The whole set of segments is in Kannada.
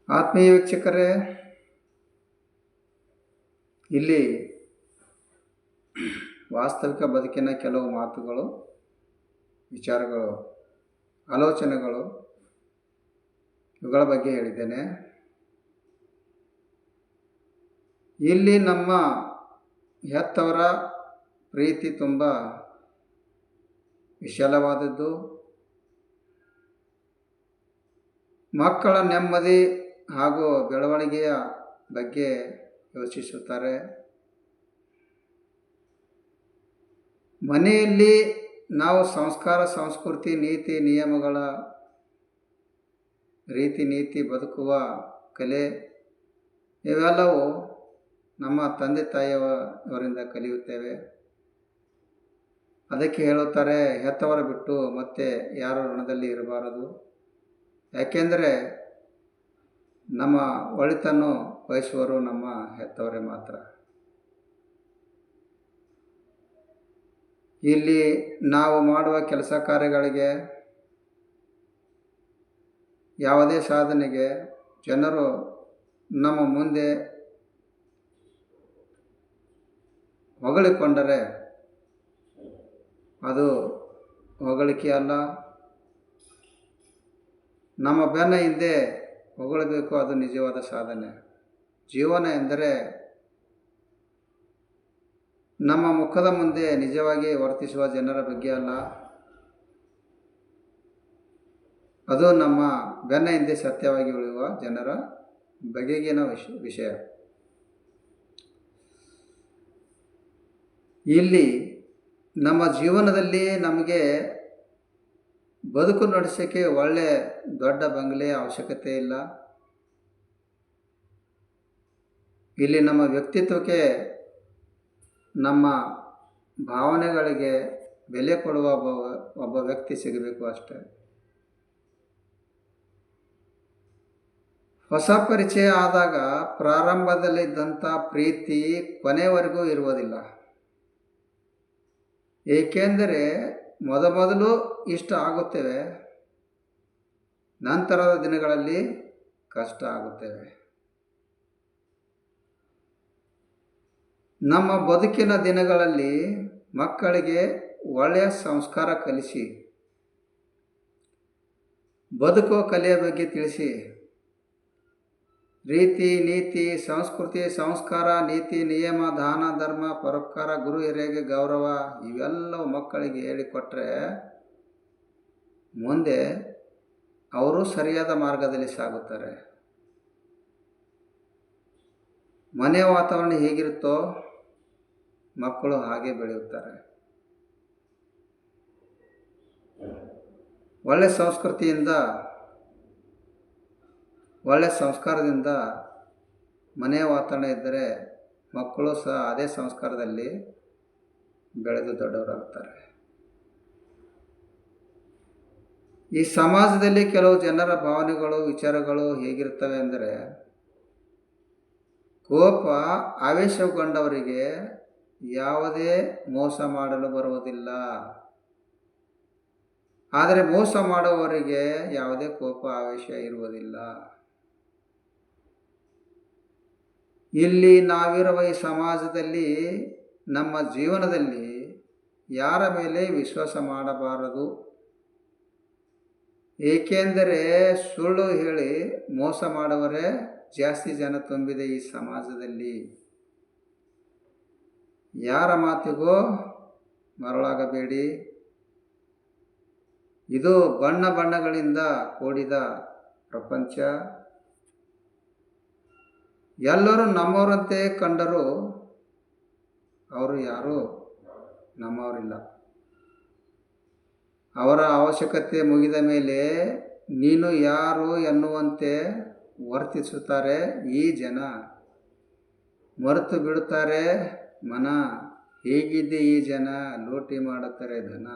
ಆತ್ಮೀಯ ವೀಕ್ಷಕರೇ, ಇಲ್ಲಿ ವಾಸ್ತವಿಕ ಬದುಕಿನ ಕೆಲವು ಮಾತುಗಳು, ವಿಚಾರಗಳು, ಆಲೋಚನೆಗಳು ಇವುಗಳ ಬಗ್ಗೆ ಹೇಳಿದ್ದೇನೆ. ಇಲ್ಲಿ ನಮ್ಮ ಹೆತ್ತವರ ಪ್ರೀತಿ ತುಂಬ ವಿಶಾಲವಾದದ್ದು. ಮಕ್ಕಳ ನೆಮ್ಮದಿ ಹಾಗೂ ಬೆಳವಣಿಗೆಯ ಬಗ್ಗೆ ಯೋಚಿಸುತ್ತಾರೆ. ಮನೆಯಲ್ಲಿ ನಾವು ಸಂಸ್ಕಾರ, ಸಂಸ್ಕೃತಿ, ನೀತಿ ನಿಯಮಗಳ ರೀತಿ ನೀತಿ ಬದುಕುವ ಕಲೆ ಇವೆಲ್ಲವೂ ನಮ್ಮ ತಂದೆ ತಾಯಿಯವರಿಂದ ಕಲಿಯುತ್ತೇವೆ. ಅದಕ್ಕೆ ಹೇಳುತ್ತಾರೆ, ಹೆತ್ತವರ ಬಿಟ್ಟು ಮತ್ತೆ ಯಾರ ಋಣದಲ್ಲಿ ಇರಬಾರದು. ಯಾಕೆಂದರೆ ನಮ್ಮ ಒಳಿತನ್ನು ಬಯಸುವರು ನಮ್ಮ ಹೆತ್ತವರೇ ಮಾತ್ರ. ಇಲ್ಲಿ ನಾವು ಮಾಡುವ ಕೆಲಸ ಕಾರ್ಯಗಳಿಗೆ, ಯಾವುದೇ ಸಾಧನೆಗೆ ಜನರು ನಮ್ಮ ಮುಂದೆ ಹೊಗಳಿಕೊಂಡರೆ ಅದು ಹೊಗಳಿಕೆ ಅಲ್ಲ. ನಮ್ಮ ಬೆನ್ನ ಹಿಂದೆ ಹೊಗಳಬೇಕು, ಅದು ನಿಜವಾದ ಸಾಧನೆ. ಜೀವನ ಎಂದರೆ ನಮ್ಮ ಮುಖದ ಮುಂದೆ ನಿಜವಾಗಿ ವರ್ತಿಸುವ ಜನರ ಬಗ್ಗೆ ಅಲ್ಲ, ಅದು ನಮ್ಮ ಬೆನ್ನ ಹಿಂದೆ ಸತ್ಯವಾಗಿ ಉಳಿಯುವ ಜನರ ಬಗೆಗಿನ ವಿಷಯ. ಇಲ್ಲಿ ನಮ್ಮ ಜೀವನದಲ್ಲಿ ನಮಗೆ ಬದುಕು ನಡೆಸೋಕ್ಕೆ ಒಳ್ಳೆ ದೊಡ್ಡ ಬಂಗಲೆಯ ಅವಶ್ಯಕತೆ ಇಲ್ಲ. ಇಲ್ಲಿ ನಮ್ಮ ವ್ಯಕ್ತಿತ್ವಕ್ಕೆ, ನಮ್ಮ ಭಾವನೆಗಳಿಗೆ ಬೆಲೆ ಕೊಡುವ ಒಬ್ಬ ವ್ಯಕ್ತಿ ಸಿಗಬೇಕು ಅಷ್ಟೆ. ಹೊಸ ಪರಿಚಯ ಆದಾಗ ಪ್ರಾರಂಭದಲ್ಲಿದ್ದಂಥ ಪ್ರೀತಿ ಕೊನೆಯವರೆಗೂ ಇರುವುದಿಲ್ಲ. ಏಕೆಂದರೆ ಮೊದಲು ಇಷ್ಟ ಆಗುತ್ತೇವೆ, ನಂತರದ ದಿನಗಳಲ್ಲಿ ಕಷ್ಟ ಆಗುತ್ತೇವೆ. ನಮ್ಮ ಬದುಕಿನ ದಿನಗಳಲ್ಲಿ ಮಕ್ಕಳಿಗೆ ಒಳ್ಳೆಯ ಸಂಸ್ಕಾರ ಕಲಿಸಿ, ಬದುಕುವ ಕಲೆಯ ಬಗ್ಗೆ ತಿಳಿಸಿ, ರೀತಿ ನೀತಿ ಸಂಸ್ಕೃತಿ ಸಂಸ್ಕಾರ ನೀತಿ ನಿಯಮ ದಾನ ಧರ್ಮ ಪರೋಪಕಾರ ಗುರು ಹಿರಿಯರಿಗೆ ಗೌರವ ಇವೆಲ್ಲವೂ ಮಕ್ಕಳಿಗೆ ಹೇಳಿಕೊಟ್ರೆ ಮುಂದೆ ಅವರು ಸರಿಯಾದ ಮಾರ್ಗದಲ್ಲಿ ಸಾಗುತ್ತಾರೆ. ಮನೆಯ ವಾತಾವರಣ ಹೇಗಿರುತ್ತೋ ಮಕ್ಕಳು ಹಾಗೆ ಬೆಳೆಯುತ್ತಾರೆ. ಒಳ್ಳೆ ಸಂಸ್ಕೃತಿಯಿಂದ, ಒಳ್ಳೆ ಸಂಸ್ಕಾರದಿಂದ ಮನೆಯ ವಾತಾವರಣ ಇದ್ದರೆ ಮಕ್ಕಳು ಸಹ ಅದೇ ಸಂಸ್ಕಾರದಲ್ಲಿ ಬೆಳೆದು ದೊಡ್ಡವರಾಗುತ್ತಾರೆ. ಈ ಸಮಾಜದಲ್ಲಿ ಕೆಲವು ಜನರ ಭಾವನೆಗಳು, ವಿಚಾರಗಳು ಹೇಗಿರ್ತವೆ ಅಂದರೆ, ಕೋಪ ಆವೇಶಗೊಂಡವರಿಗೆ ಯಾವುದೇ ಮೋಸ ಮಾಡಲು ಬರುವುದಿಲ್ಲ, ಆದರೆ ಮೋಸ ಮಾಡುವವರಿಗೆ ಯಾವುದೇ ಕೋಪ ಆವೇಶ ಇರುವುದಿಲ್ಲ. ಇಲ್ಲಿ ನಾವಿರುವ ಈ ಸಮಾಜದಲ್ಲಿ, ನಮ್ಮ ಜೀವನದಲ್ಲಿ ಯಾರ ಮೇಲೆ ವಿಶ್ವಾಸ ಮಾಡಬಾರದು. ಏಕೆಂದರೆ ಸುಳ್ಳು ಹೇಳಿ ಮೋಸ ಮಾಡುವವರೇ ಜಾಸ್ತಿ ಜನ ತುಂಬಿದೆ ಈ ಸಮಾಜದಲ್ಲಿ. ಯಾರ ಮಾತಿಗೂ ಮರಳಾಗಬೇಡಿ. ಇದು ಬಣ್ಣ ಬಣ್ಣಗಳಿಂದ ಕೂಡಿದ ಪ್ರಪಂಚ. ಎಲ್ಲರೂ ನಮ್ಮವರಂತೆ ಕಂಡರೂ ಅವರು ಯಾರೂ ನಮ್ಮವರಿಲ್ಲ. ಅವರ ಅವಶ್ಯಕತೆ ಮುಗಿದ ಮೇಲೆ ನೀನು ಯಾರು ಎನ್ನುವಂತೆ ವರ್ತಿಸುತ್ತಾರೆ ಈ ಜನ. ಮರೆತು ಬಿಡುತ್ತಾರೆ ಮನ, ಹೇಗಿದ್ದೆ ಈ ಜನ, ಲೂಟಿ ಮಾಡುತ್ತಾರೆ ಧನ.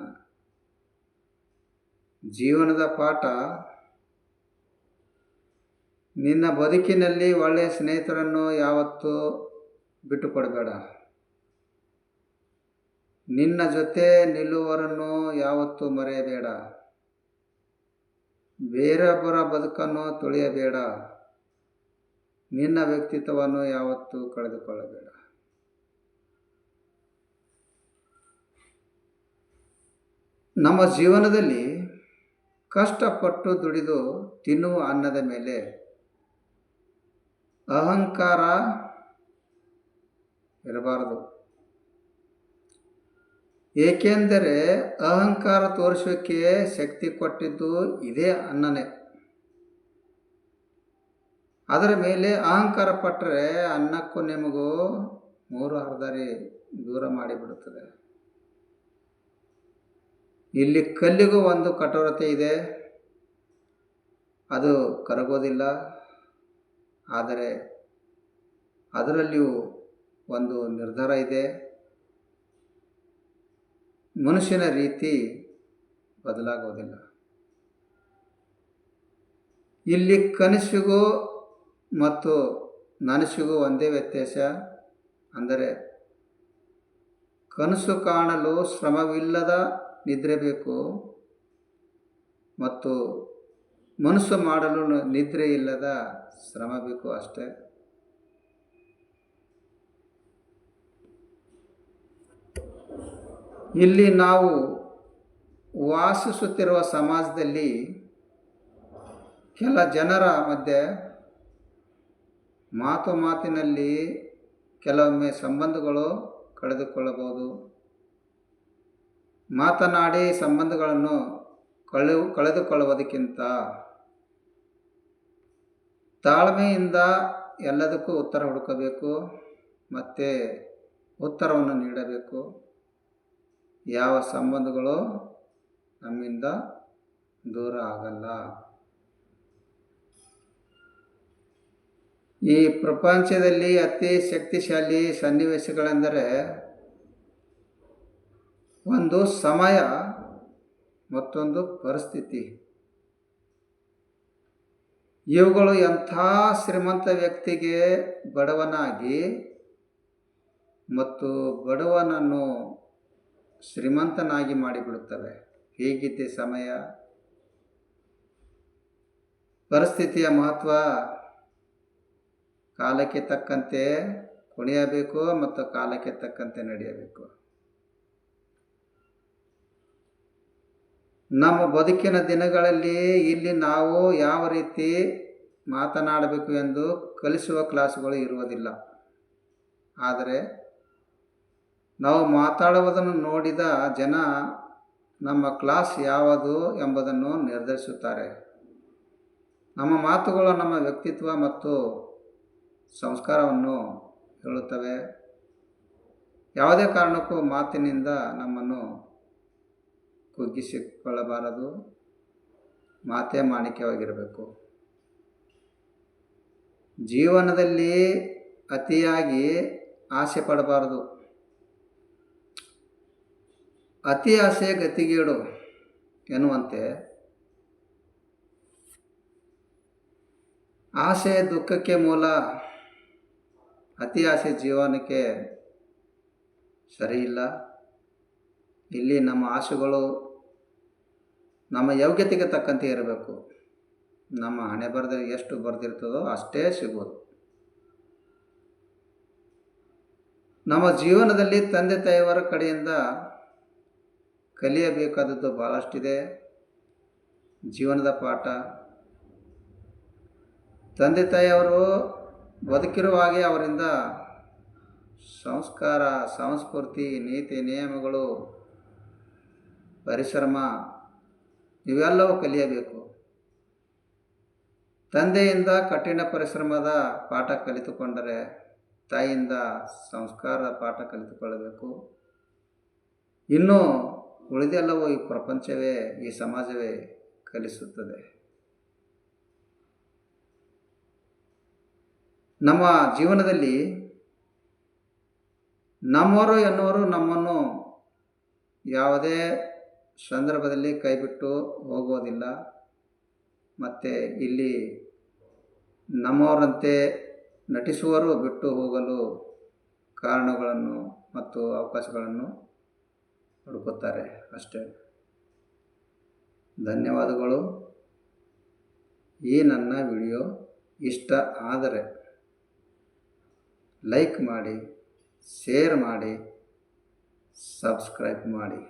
ಜೀವನದ ಪಾಠ, ನಿನ್ನ ಬದುಕಿನಲ್ಲಿ ಒಳ್ಳೆಯ ಸ್ನೇಹಿತರನ್ನು ಯಾವತ್ತೂ ಬಿಟ್ಟುಕೊಡಬೇಡ. ನಿನ್ನ ಜೊತೆ ನಿಲ್ಲುವವರನ್ನು ಯಾವತ್ತೂ ಮರೆಯಬೇಡ. ಬೇರೊಬ್ಬರ ಬದುಕನ್ನು ತುಳಿಯಬೇಡ. ನಿನ್ನ ವ್ಯಕ್ತಿತ್ವವನ್ನು ಯಾವತ್ತೂ ಕಳೆದುಕೊಳ್ಳಬೇಡ. ನಮ್ಮ ಜೀವನದಲ್ಲಿ ಕಷ್ಟಪಟ್ಟು ದುಡಿದು ತಿನ್ನುವ ಅನ್ನದ ಮೇಲೆ ಅಹಂಕಾರ ಇರಬಾರದು. ಏಕೆಂದರೆ ಅಹಂಕಾರ ತೋರಿಸೋಕ್ಕೆ ಶಕ್ತಿ ಕೊಟ್ಟಿದ್ದು ಇದೇ ಅನ್ನನೇ. ಅದರ ಮೇಲೆ ಅಹಂಕಾರ ಪಟ್ಟರೆ ಅನ್ನಕ್ಕೂ ನಿಮಗೂ 3 ಹರದಾರಿ ದೂರ ಮಾಡಿಬಿಡುತ್ತದೆ. ಇಲ್ಲಿ ಕಲ್ಲಿಗೂ ಒಂದು ಕಠೋರತೆ ಇದೆ, ಅದು ಕರಗೋದಿಲ್ಲ. ಆದರೆ ಅದರಲ್ಲಿಯೂ ಒಂದು ನಿರ್ಧಾರ ಇದೆ. ಮನುಷ್ಯನ ರೀತಿ ಬದಲಾಗೋದಿಲ್ಲ. ಇಲ್ಲಿ ಕನಸಿಗೂ ಮತ್ತು ನನಸಿಗೂ ಒಂದೇ ವ್ಯತ್ಯಾಸ. ಅಂದರೆ ಕನಸು ಕಾಣಲು ಶ್ರಮವಿಲ್ಲದ ನಿದ್ರೆ ಬೇಕು ಮತ್ತು ಮನಸ್ಸು ಮಾಡಲು ನಿದ್ರೆ ಇಲ್ಲದ ಶ್ರಮ ಬೇಕು ಅಷ್ಟೇ. ಇಲ್ಲಿ ನಾವು ವಾಸಿಸುತ್ತಿರುವ ಸಮಾಜದಲ್ಲಿ ಕೆಲ ಜನರ ಮಧ್ಯೆ ಮಾತಿನಲ್ಲಿ ಕೆಲವೊಮ್ಮೆ ಸಂಬಂಧಗಳು ಕಳೆದುಕೊಳ್ಳಬಹುದು. ಮಾತನಾಡಿ ಸಂಬಂಧಗಳನ್ನು ಕಳೆದುಕೊಳ್ಳುವುದಕ್ಕಿಂತ ತಾಳ್ಮೆಯಿಂದ ಎಲ್ಲದಕ್ಕೂ ಉತ್ತರ ಹುಡುಕಬೇಕು ಮತ್ತು ಉತ್ತರವನ್ನು ನೀಡಬೇಕು. ಯಾವ ಸಂಬಂಧಗಳು ನಮ್ಮಿಂದ ದೂರ ಆಗಲ್ಲ. ಈ ಪ್ರಪಂಚದಲ್ಲಿ ಅತಿ ಶಕ್ತಿಶಾಲಿ ಸನ್ನಿವೇಶಗಳೆಂದರೆ ಒಂದು ಸಮಯ ಮತ್ತೊಂದು ಪರಿಸ್ಥಿತಿ. ಇವುಗಳು ಎಂಥ ಶ್ರೀಮಂತ ವ್ಯಕ್ತಿಗೆ ಬಡವನಾಗಿ ಮತ್ತು ಬಡವನನ್ನು ಶ್ರೀಮಂತನಾಗಿ ಮಾಡಿಬಿಡುತ್ತವೆ. ಹೀಗಿದೆ ಸಮಯ. ಪರಿಸ್ಥಿತಿಯ ಮಹತ್ವ ಕಾಲಕ್ಕೆ ತಕ್ಕಂತೆ ಕುಣಿಯಬೇಕು ಮತ್ತು ಕಾಲಕ್ಕೆ ತಕ್ಕಂತೆ ನಡೆಯಬೇಕು. ನಮ್ಮ ಬದುಕಿನ ದಿನಗಳಲ್ಲಿ ಇಲ್ಲಿ ನಾವು ಯಾವ ರೀತಿ ಮಾತನಾಡಬೇಕು ಎಂದು ಕಲಿಸುವ ಕ್ಲಾಸುಗಳು ಇರುವುದಿಲ್ಲ. ಆದರೆ ನಾವು ಮಾತಾಡುವುದನ್ನು ನೋಡಿದ ಜನ ನಮ್ಮ ಕ್ಲಾಸ್ ಯಾವುದು ಎಂಬುದನ್ನು ನಿರ್ಧರಿಸುತ್ತಾರೆ. ನಮ್ಮ ಮಾತುಗಳು ನಮ್ಮ ವ್ಯಕ್ತಿತ್ವ ಮತ್ತು ಸಂಸ್ಕಾರವನ್ನು ಹೇಳುತ್ತವೆ. ಯಾವುದೇ ಕಾರಣಕ್ಕೂ ಮಾತಿನಿಂದ ನಮ್ಮನ್ನು ಕುಗ್ಗಿಸಿಕೊಳ್ಳಬಾರದು. ಮಾತೇ ಮಾಣಿಕ್ಯವಾಗಿರಬೇಕು. ಜೀವನದಲ್ಲಿ ಅತಿಯಾಗಿ ಆಸೆ ಪಡಬಾರದು. ಅತಿ ಆಸೆ ಗತಿಗೇಡು ಎನ್ನುವಂತೆ ಆಸೆ ದುಃಖಕ್ಕೆ ಮೂಲ. ಅತಿ ಆಸೆ ಜೀವನಕ್ಕೆ ಸರಿಯಿಲ್ಲ. ಇಲ್ಲಿ ನಮ್ಮ ಆಸೆಗಳು ನಮ್ಮ ಯೋಗ್ಯತೆಗೆ ತಕ್ಕಂತೆ ಇರಬೇಕು. ನಮ್ಮ ಹಣೆ ಬರದಲ್ಲಿ ಎಷ್ಟು ಬರೆದಿರ್ತದೋ ಅಷ್ಟೇ ಸಿಗೋದು. ನಮ್ಮ ಜೀವನದಲ್ಲಿ ತಂದೆ ತಾಯಿಯವರ ಕಡೆಯಿಂದ ಕಲಿಯಬೇಕಾದದ್ದು ಭಾಳಷ್ಟಿದೆ. ಜೀವನದ ಪಾಠ. ತಂದೆ ತಾಯಿಯವರು ಬದುಕಿರುವಾಗೆ ಅವರಿಂದ ಸಂಸ್ಕಾರ, ಸಂಸ್ಕೃತಿ, ನೀತಿ ನಿಯಮಗಳು, ಪರಿಶ್ರಮ ಇವೆಲ್ಲವೂ ಕಲಿಯಬೇಕು. ತಂದೆಯಿಂದ ಕಠಿಣ ಪರಿಶ್ರಮದ ಪಾಠ ಕಲಿತುಕೊಂಡರೆ ತಾಯಿಯಿಂದ ಸಂಸ್ಕಾರದ ಪಾಠ ಕಲಿತುಕೊಳ್ಳಬೇಕು. ಇನ್ನು ಉಳಿದೆಲ್ಲವೂ ಈ ಪ್ರಪಂಚವೇ, ಈ ಸಮಾಜವೇ ಕಲಿಸುತ್ತದೆ. ನಮ್ಮ ಜೀವನದಲ್ಲಿ ನಮ್ಮವರು ಎನ್ನುವರು ನಮ್ಮನ್ನು ಯಾವುದೇ ಸಂದರ್ಭದಲ್ಲಿ ಕೈಬಿಟ್ಟು ಹೋಗೋದಿಲ್ಲ. ಮತ್ತು ಇಲ್ಲಿ ನಮ್ಮವರಂತೆ ನಟಿಸುವರು ಬಿಟ್ಟು ಹೋಗಲು ಕಾರಣಗಳನ್ನು ಮತ್ತು ಅವಕಾಶಗಳನ್ನು ಹುಡುಕುತ್ತಾರೆ ಅಷ್ಟೇ. ಧನ್ಯವಾದಗಳು. ಈ ನನ್ನ ವಿಡಿಯೋ ಇಷ್ಟ ಆದರೆ ಲೈಕ್ ಮಾಡಿ, ಶೇರ್ ಮಾಡಿ, ಸಬ್ಸ್ಕ್ರೈಬ್ ಮಾಡಿ.